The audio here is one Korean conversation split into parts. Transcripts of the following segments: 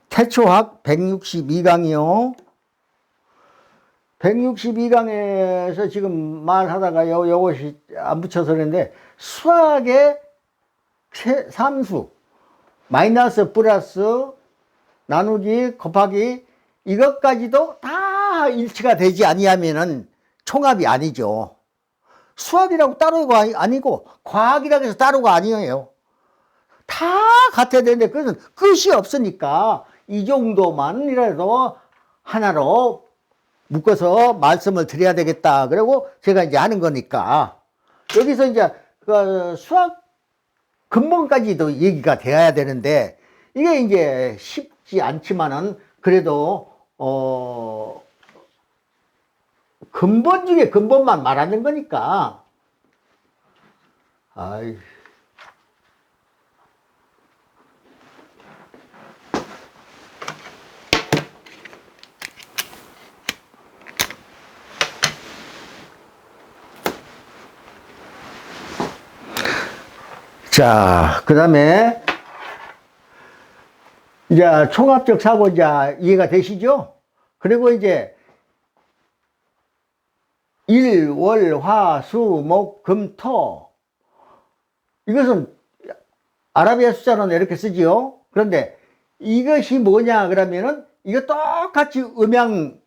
태초학 162강이요. 162강에서 지금 말하다가 요것이 안 붙여서 그랬는데, 수학의 삼수, 마이너스, 플러스, 나누기, 곱하기, 이것까지도 다 일치가 되지 아니하면은 총합이 아니죠. 수학이라고 따로가 아니고, 과학이라고 해서 따로가 아니에요. 다 같아야 되는데, 그것은 끝이 없으니까, 이 정도만이라도 하나로 묶어서 말씀을 드려야 되겠다. 그리고 제가 이제 하는 거니까. 여기서 이제 그 수학 근본까지도 얘기가 돼야 되는데, 이게 이제 쉽지 않지만은, 그래도, 근본 중에 근본만 말하는 거니까. 아이. 자, 그 다음에, 이제 총합적 사고 이제 이해가 되시죠? 그리고 이제, 일, 월, 화, 수, 목, 금, 토. 이것은 아라비아 숫자로는 이렇게 쓰지요? 그런데 이것이 뭐냐, 그러면은, 이거 똑같이 음양론이에요.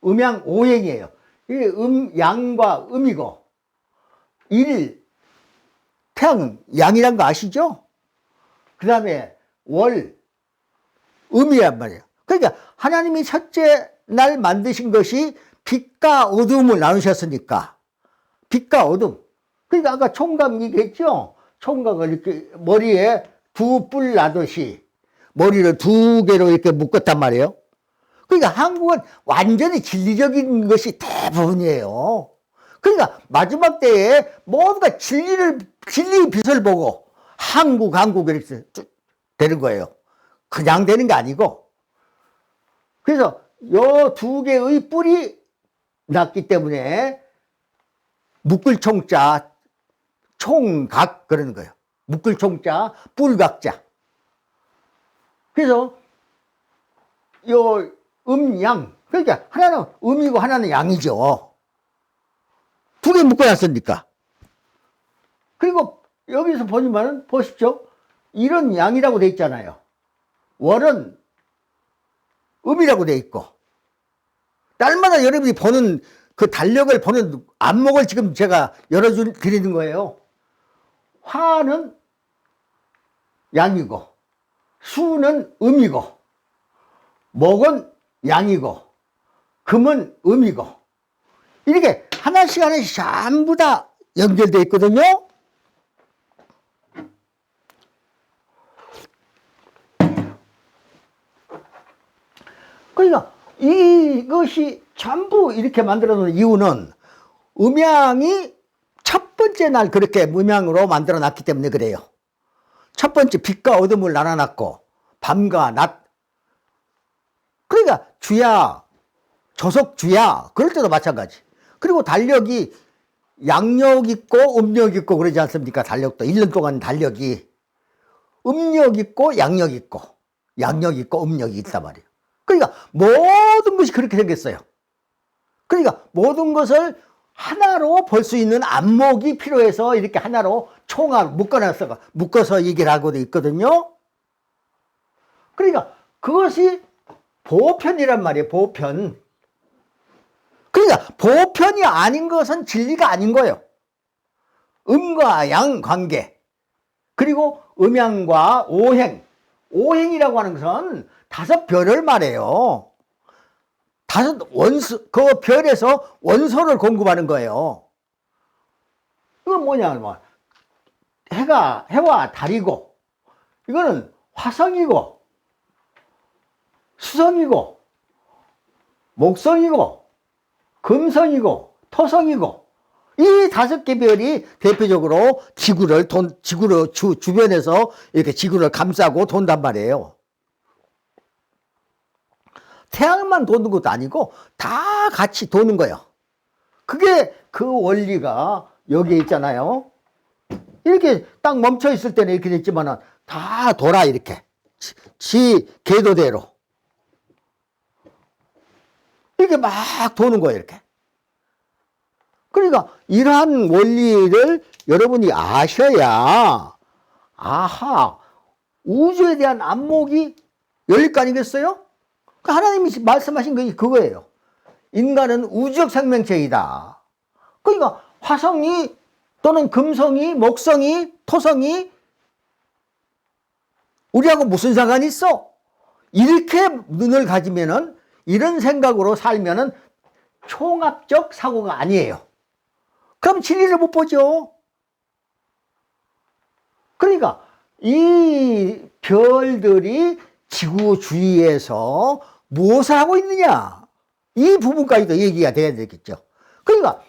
음양 오행이에요. 이게 양과 음이고, 태양, 양이란 거 아시죠? 그 다음에 월, 음이란 말이에요. 그러니까 하나님이 첫째 날 만드신 것이 빛과 어둠을 나누셨으니까. 빛과 어둠. 그러니까 아까 총각 얘기했죠? 총각을 이렇게 머리에 두 뿔 나듯이 머리를 두 개로 이렇게 묶었단 말이에요. 그러니까 한국은 완전히 진리적인 것이 대부분이에요. 그러니까 마지막 때에 모두가 진리의 빛을 보고 한국 이렇게 되는 거예요. 그냥 되는 게 아니고. 그래서 요 두 개의 뿔이 났기 때문에 묶을 총자, 총각 그러는 거예요. 묶을 총자, 뿔각자. 그래서 요 음양, 그러니까 하나는 음이고 하나는 양이죠. 두 개 묶어놨으니까. 그리고 여기서 보시면 보십시오. 이런 양이라고 돼 있잖아요. 월은 음이라고 돼 있고, 날마다 여러분이 보는 그 달력을 보는 안목을 지금 제가 열어드리는 거예요. 화는 양이고, 수는 음이고, 목은 양이고, 금은 음이고, 이렇게 하나씩 전부 다 연결되어 있거든요. 그러니까 이것이 전부 이렇게 만들어 놓은 이유는 음양이 첫 번째 날 그렇게 음양으로 만들어 놨기 때문에 그래요. 첫 번째 빛과 어둠을 나눠놨고, 밤과 낮. 그러니까 주야, 조석 주야, 그럴 때도 마찬가지. 그리고 달력이 양력 있고 음력 있고 그러지 않습니까? 달력도 1년 동안 달력이 음력 있고 양력 있고 양력 있고 음력이 있단 말이에요. 그러니까 모든 것이 그렇게 생겼어요. 그러니까 모든 것을 하나로 볼 수 있는 안목이 필요해서 이렇게 하나로 총합 묶어서 얘기를 하고 있거든요. 그러니까 그것이 보편이란 말이에요. 보편. 그러니까 보편이 아닌 것은 진리가 아닌 거예요. 음과 양 관계, 그리고 음양과 오행. 오행이라고 하는 것은 5별을 말해요. 5원소, 그 별에서 원소를 공급하는 거예요. 이건 뭐냐, 해와 달이고, 이거는 화성이고, 수성이고, 목성이고, 금성이고, 토성이고, 이 5개 별이 대표적으로 지구를 주변에서 이렇게 지구를 감싸고 돈단 말이에요. 태양만 도는 것도 아니고 다 같이 도는 거예요. 그게 그 원리가 여기에 있잖아요. 이렇게 딱 멈춰 있을 때는 이렇게 됐지만은 다 돌아, 이렇게. 지 궤도대로. 이렇게 막 도는 거예요, 이렇게. 그러니까 이러한 원리를 여러분이 아셔야, 아하, 우주에 대한 안목이 열릴 거 아니겠어요? 하나님이 말씀하신 것이 그거예요. 인간은 우주적 생명체이다. 그러니까 화성이 또는 금성이, 목성이, 토성이 우리하고 무슨 상관이 있어? 이렇게 눈을 가지면은, 이런 생각으로 살면은 총합적 사고가 아니에요. 그럼 진리를 못 보죠. 그러니까 이 별들이 지구 주위에서 무엇을 하고 있느냐, 이 부분까지도 얘기가 돼야 되겠죠. 그러니까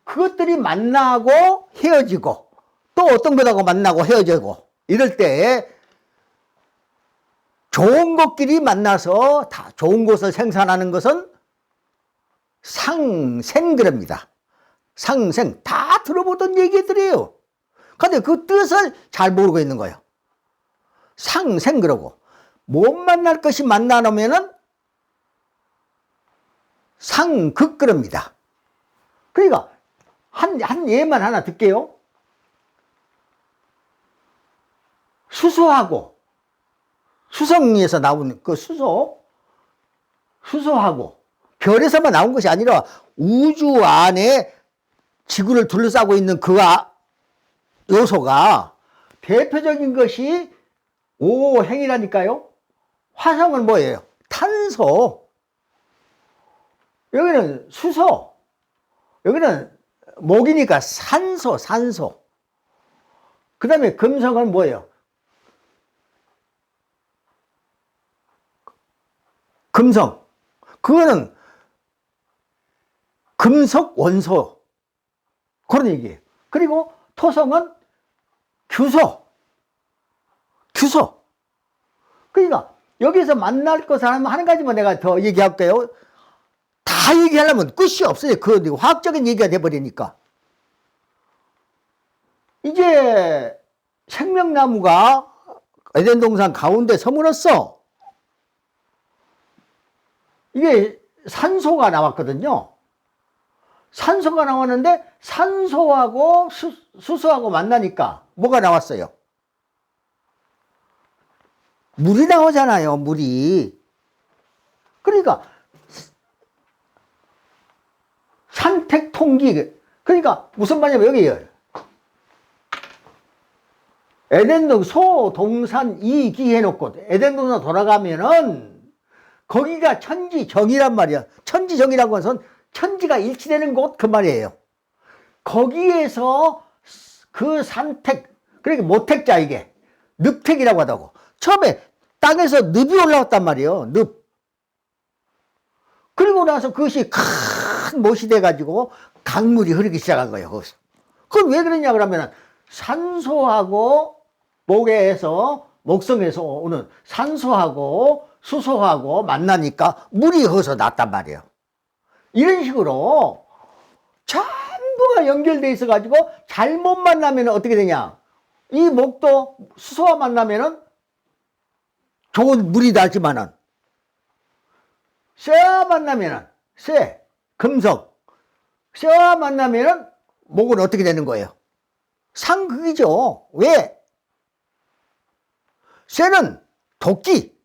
그것들이 만나고 헤어지고 또 어떤 것하고 만나고 헤어지고 이럴 때 좋은 것끼리 만나서 다 좋은 것을 생산하는 것은 상생그럽니다. 상생. 다 들어보던 얘기들이에요. 근데 그 뜻을 잘 모르고 있는 거예요. 상생그러고 못 만날 것이 만나놓으면은 상극그럽니다. 그러니까 한 예만 하나 듣게요. 수소하고 수성에서 나온 그 수소하고 별에서만 나온 것이 아니라 우주 안에 지구를 둘러싸고 있는 그 요소가 대표적인 것이 오행이라니까요. 화성은 뭐예요? 탄소. 여기는 수소. 여기는 목이니까 산소. 그 다음에 금성은 뭐예요? 금성. 그거는 금속 원소. 그런 얘기예요. 그리고 토성은 규소. 그러니까 여기서 만날 것을 한 가지만 내가 더 얘기할게요. 다 얘기하려면 끝이 없어요. 그 화학적인 얘기가 돼버리니까. 이제 생명나무가 에덴 동산 가운데 서물었어. 이게 산소가 나왔거든요. 산소가 나왔는데 산소하고 수소하고 만나니까 뭐가 나왔어요? 물이 나오잖아요, 물이. 그러니까 산택통기. 그러니까 무슨 말이냐면 여기에요. 에덴동 소동산 이기 해놓고 에덴동산 돌아가면은 거기가 천지정이란 말이야. 천지정이라고 해서 천지가 일치되는 곳 그 말이에요. 거기에서 그 산택, 그러니까 모택자 이게 늪택이라고 하다고. 처음에 땅에서 늪이 올라왔단 말이에요. 늪. 그리고 나서 그것이 큰 못이 돼가지고 강물이 흐르기 시작한 거예요. 거기서. 그건 왜 그러냐 그러면 산소하고 목성에서 오는 산소하고 수소하고 만나니까 물이 허서 났단 말이에요. 이런 식으로 전부가 연결돼 있어 가지고 잘못 만나면 어떻게 되냐, 이 목도 수소와 만나면은 좋은 물이 나지만은 쇠와 만나면은 금속, 쇠와 만나면은 목은 어떻게 되는 거예요? 상극이죠. 왜? 쇠는 도끼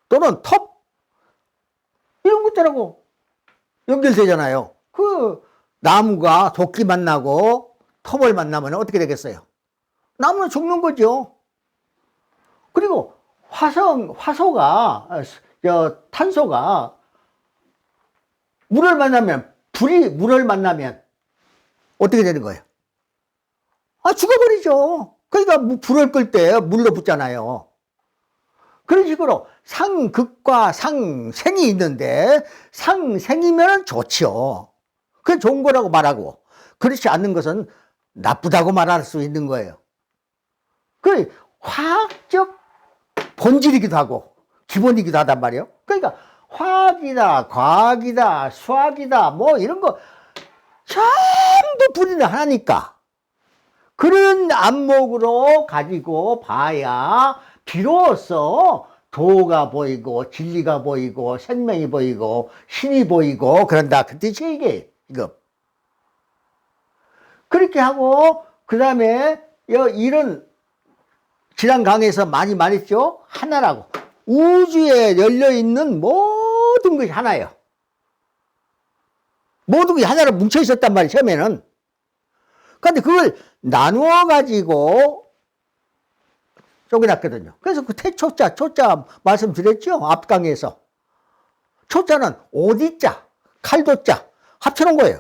또는 톱 이런 것들하고 연결되잖아요. 그 나무가 도끼 만나고 톱을 만나면 어떻게 되겠어요? 나무는 죽는 거죠. 그리고 탄소가 물을 만나면, 불이 물을 만나면 어떻게 되는 거예요? 죽어버리죠. 그러니까 불을 끌 때 물로 붙잖아요. 그런 식으로 상극과 상생이 있는데 상생이면 좋죠. 그게 좋은 거라고 말하고, 그렇지 않는 것은 나쁘다고 말할 수 있는 거예요. 그 화학적 본질이기도 하고 기본이기도 하단 말이에요. 그러니까 화학이다, 과학이다, 수학이다 뭐 이런 거 전부 분리를 하니까 그런 안목으로 가지고 봐야 비로소 도가 보이고 진리가 보이고 생명이 보이고 신이 보이고 그런다. 그 뜻이 이게 이거. 그렇게 하고 그 다음에 이런 지난 강에서 많이 말했죠. 하나라고. 우주에 열려있는 모든 것이 하나예요. 모든 것이 하나로 뭉쳐 있었단 말이에요. 처음에는. 그런데 그걸 나누어 가지고 쪼개놨거든요. 그래서 그 태초자, 초자 말씀드렸죠. 앞강에서. 초자는 옷이자, 칼도자 합쳐놓은 거예요.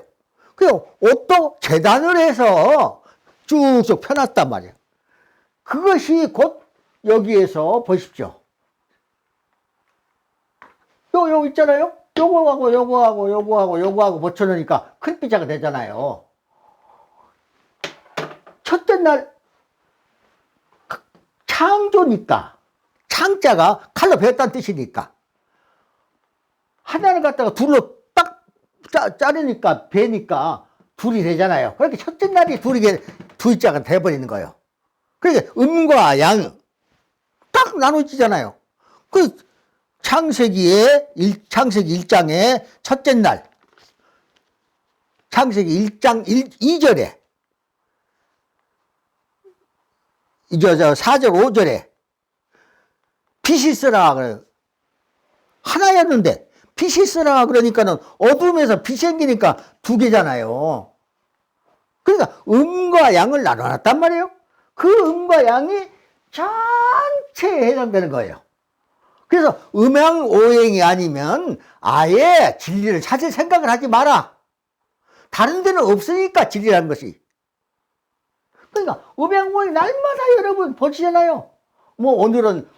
그리고 옷도 재단을 해서 쭉쭉 펴놨단 말이에요. 그것이 곧 여기에서 보십시오. 요 있잖아요. 요거하고 붙여놓으니까 큰 피자가 되잖아요. 첫째 날 창조니까, 창자가 칼로 베었다는 뜻이니까 하나를 갖다가 둘로 딱 자르니까 베니까 둘이 되잖아요. 그렇게 첫째 날이 두이자가 돼버리는 거예요. 그러니까 음과 양 딱 나눠지잖아요. 그 창세기 1장의 첫째 날, 창세기 1장 2절에 4절 5절에 빛이 있으라 그래요. 하나였는데 빛이 있으라 그러니까는 어둠에서 빛이 생기니까 두 개잖아요. 그러니까 음과 양을 나눠놨단 말이에요. 그 음과 양이 전체에 해당되는 거예요. 그래서 음양오행이 아니면 아예 진리를 찾을 생각을 하지 마라. 다른 데는 없으니까 진리라는 것이. 그러니까 음양오행 날마다 여러분 보시잖아요. 뭐 오늘은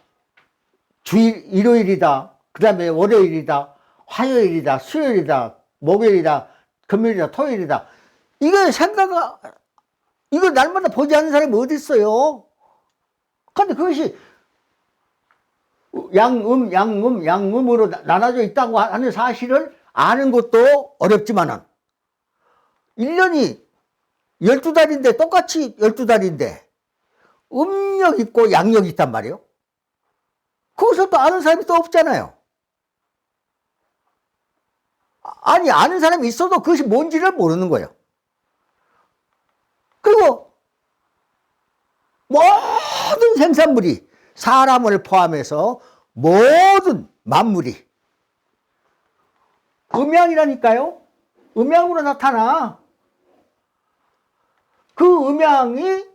일요일이다. 그 다음에 월요일이다. 화요일이다. 수요일이다. 목요일이다. 금요일이다. 토요일이다. 이거 이거 날마다 보지 않는 사람이 어디 있어요? 근데 그것이 양음으로 나눠져 있다고 하는 사실을 아는 것도 어렵지만은 1년이 12달인데 똑같이 12달인데 음력 있고 양력 있단 말이에요. 그것을 또 아는 사람이 또 없잖아요. 아니 아는 사람이 있어도 그것이 뭔지를 모르는 거예요. 그리고 모든 생산물이 사람을 포함해서 모든 만물이 음양이라니까요. 음양으로 나타나. 그 음양이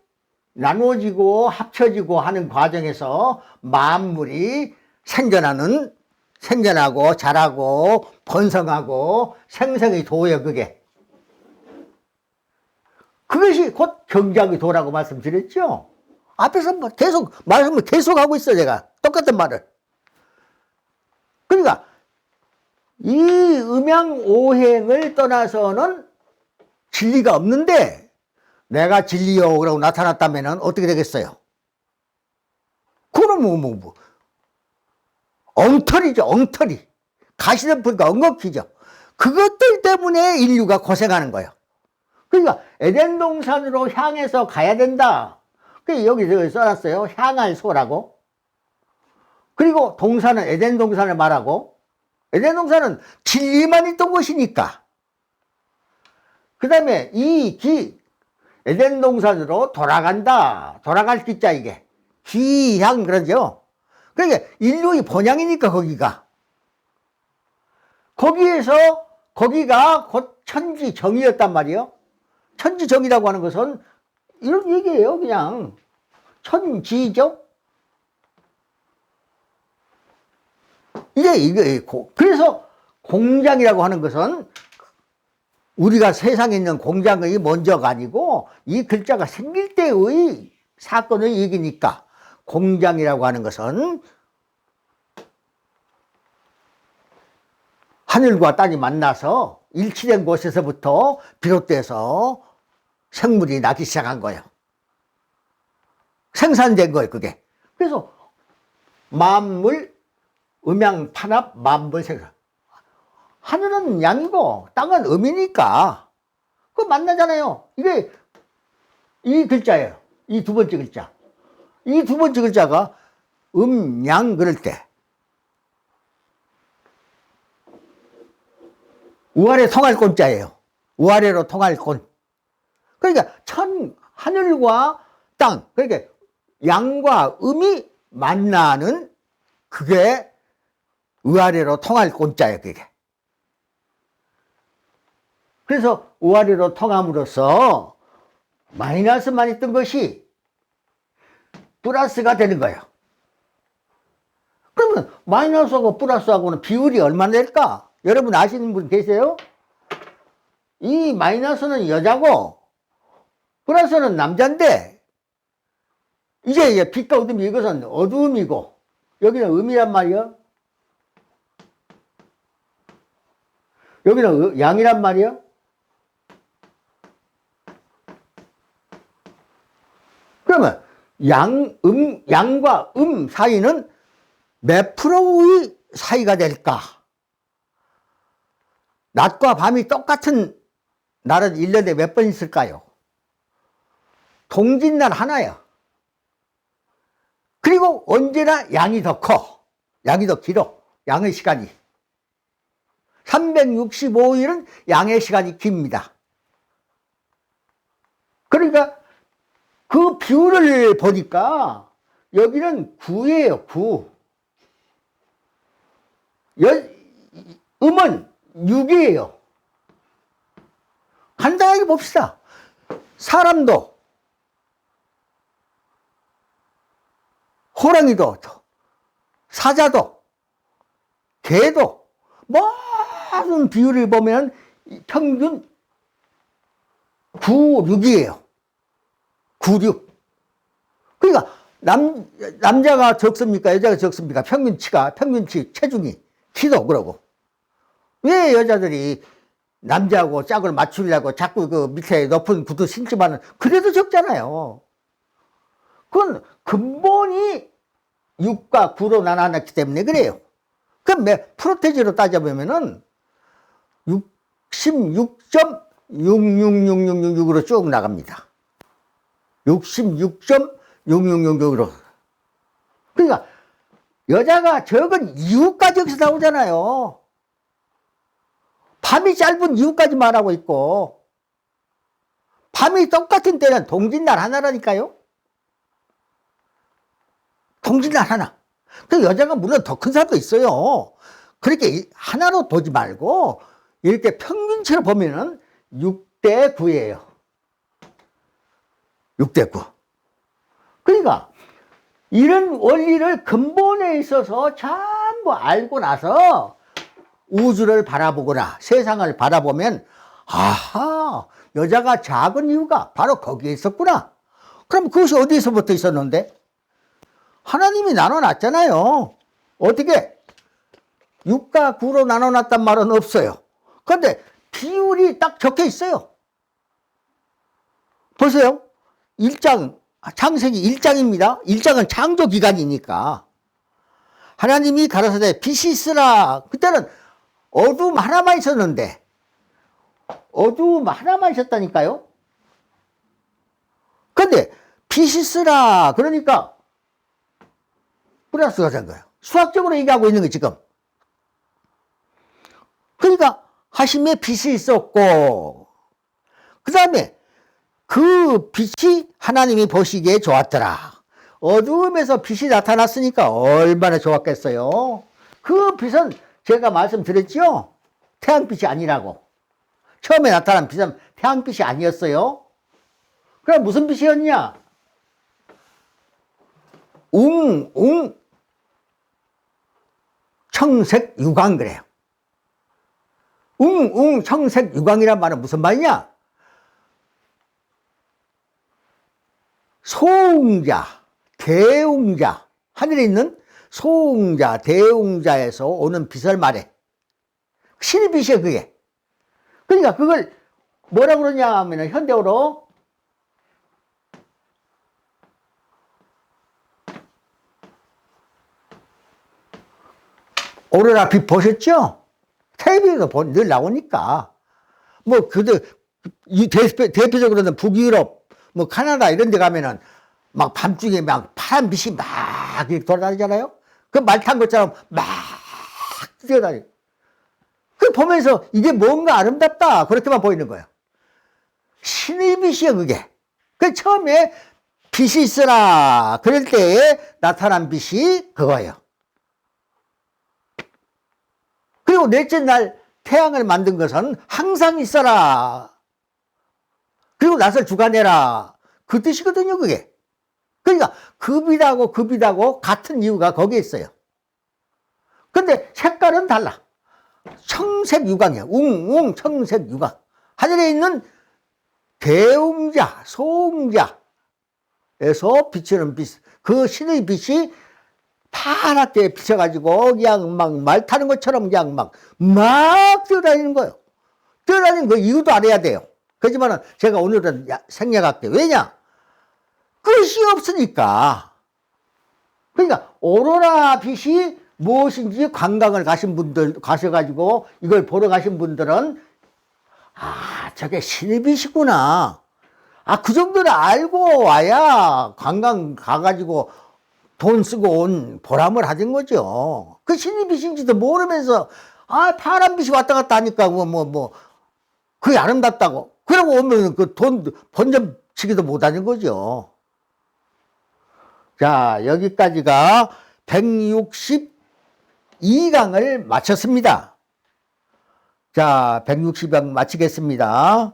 나누어지고 합쳐지고 하는 과정에서 만물이 생겨나고 자라고 번성하고 생성의 도예요. 그것이 곧 경작의 도라고 말씀드렸죠. 앞에서 말씀을 계속 하고 있어요. 제가 똑같은 말을. 그러니까 이 음양오행을 떠나서는 진리가 없는데 내가 진리요 라고 나타났다면 어떻게 되겠어요? 그건 엉터리죠. 엉터리. 가시는 보니까 엉겁히죠. 그것들 때문에 인류가 고생하는 거예요. 그러니까 에덴 동산으로 향해서 가야 된다. 여기 써놨어요. 향할 소라고. 그리고 동산은 에덴 동산을 말하고, 에덴 동산은 진리만 있던 곳이니까. 그 다음에 에덴 동산으로 돌아간다. 돌아갈 기자 이게. 귀향 그러죠. 그러니까 인류의 본향이니까 거기가. 거기가 곧 천지정이었단 말이에요. 천지정이라고 하는 것은 이런 얘기예요. 그냥 천지죠. 그래서 공장이라고 하는 것은 우리가 세상에 있는 공장의 먼저가 아니고 이 글자가 생길 때의 사건의 얘기니까 공장이라고 하는 것은 하늘과 땅이 만나서 일치된 곳에서부터 비롯돼서 생물이 나기 시작한 거예요. 생산된 거예요, 그게. 그래서 만물, 음양, 판합, 만물 생산. 하늘은 양이고 땅은 음이니까 그거 만나잖아요. 이게 이 글자예요. 이 두 번째 글자. 이 두 번째 글자가 양 그럴 때 우아래 통할 꼰자예요. 우아래로 통할 꼰. 그러니까 하늘과 땅, 그러니까 양과 음이 만나는 그게 우아래로 통할 꼰자예요, 그게. 그래서 우아래로 통함으로써 마이너스만 있던 것이 플러스가 되는 거예요. 그러면 마이너스하고 플러스하고는 비율이 얼마나 될까? 여러분 아시는 분 계세요? 이 마이너스는 여자고 플러스는 남자인데, 이제 빛과 어둠이, 이것은 어두움이고 여기는 음이란 말이야. 여기는 양이란 말이야. 그러면 양과 사이는 몇 프로의 사이가 될까? 낮과 밤이 똑같은 날은 1년에 몇 번 있을까요? 동짓날 하나야. 그리고 언제나 양이 더 커. 양이 더 길어. 양의 시간이. 365일은 양의 시간이 깁니다. 그러니까 그 비율을 보니까 여기는 9예요, 9. 음은 6이에요. 간단하게 봅시다. 사람도, 호랑이도, 사자도, 개도, 모든 비율을 보면 평균 9, 6이에요. 9, 6. 그러니까 남자가 적습니까? 여자가 적습니까? 평균치, 체중이, 키도 그러고. 왜 여자들이 남자하고 짝을 맞추려고 자꾸 그 밑에 높은 구두 신지만은 그래도 적잖아요. 그건 근본이 6과 9로 나눠놨기 때문에 그래요. 그럼 프로테지로 따져보면은 66.66666으로 쭉 나갑니다. 66.6666으로. 그러니까 여자가 적은 이유까지 여기서 나오잖아요. 밤이 짧은 이유까지 말하고 있고, 밤이 똑같은 때는 동짓날 하나라니까요. 동짓날 하나. 그 여자가 물론 더 큰 사람도 있어요. 그렇게 하나로 보지 말고 이렇게 평균치로 보면은 6대 9예요. 6대 9. 그러니까 이런 원리를 근본에 있어서 전부 알고 나서 우주를 바라보거나 세상을 바라보면, 아하, 여자가 작은 이유가 바로 거기에 있었구나. 그럼 그것이 어디서부터 있었는데? 하나님이 나눠놨잖아요. 어떻게? 6과 9로 나눠놨단 말은 없어요. 그런데 비율이 딱 적혀 있어요. 보세요. 창세기 1장입니다. 1장은 창조기간이니까. 하나님이 가라사대 빛이 있으라. 그때는 어두움 하나만 있었는데, 어두움 하나만 있었다니까요. 근데 빛이 있으라 그러니까 플러스가 된 거예요. 수학적으로 얘기하고 있는 거 지금. 그러니까 하심에 빛이 있었고, 그 다음에 그 빛이 하나님이 보시기에 좋았더라. 어두움에서 빛이 나타났으니까 얼마나 좋았겠어요. 그 빛은 제가 말씀드렸죠? 태양빛이 아니라고. 처음에 나타난 빛은 태양빛이 아니었어요. 그럼 무슨 빛이었냐? 청색 유광 그래요. 청색 유광이란 말은 무슨 말이냐? 소웅자, 대웅자, 하늘에 있는 소웅자, 대웅자에서 오는 빛을 말해. 신빛이야 그게. 그러니까 그걸 뭐라 그러냐 하면 현대어로 오로라 빛 보셨죠? 텔레비전에서 늘 나오니까. 뭐 대표적으로는 북유럽, 뭐 카나다 이런 데 가면은 막 밤중에 막 파란 빛이 막 이렇게 돌아다니잖아요. 그 말 탄 것처럼 막 뛰어다니. 그 보면서 이게 뭔가 아름답다. 그렇게만 보이는 거예요. 신의 빛이요, 그게. 그 처음에 빛이 있으라. 그럴 때에 나타난 빛이 그거예요. 그리고 넷째 날 태양을 만든 것은 항상 있어라. 그리고 낯을 주관해라. 그 뜻이거든요, 그게. 그러니까 급이다고 급이다고 같은 이유가 거기에 있어요. 근데 색깔은 달라. 청색 유광이야. 웅웅 청색 유광. 하늘에 있는 대웅자, 소웅자에서 비치는 빛, 그 신의 빛이 파랗게 비쳐가지고 그냥 막 말 타는 것처럼 그냥 막 뛰어다니는 거예요. 뛰어다니는 그 이유도 알아야 돼요. 그렇지만은 제가 오늘은 생략할게요. 왜냐? 끝이 없으니까. 그러니까 오로라 빛이 무엇인지 관광을 가신 분들, 가셔가지고 이걸 보러 가신 분들은 저게 신의 빛이구나. 그 정도는 알고 와야 관광 가가지고 돈 쓰고 온 보람을 하는 거죠. 그 신의 빛인지도 모르면서 파란 빛이 왔다 갔다 하니까 그게 아름답다고. 그러고 오면 그 돈 번점치기도 못하는 거죠. 자, 여기까지가 162강을 마쳤습니다. 자, 160강 마치겠습니다.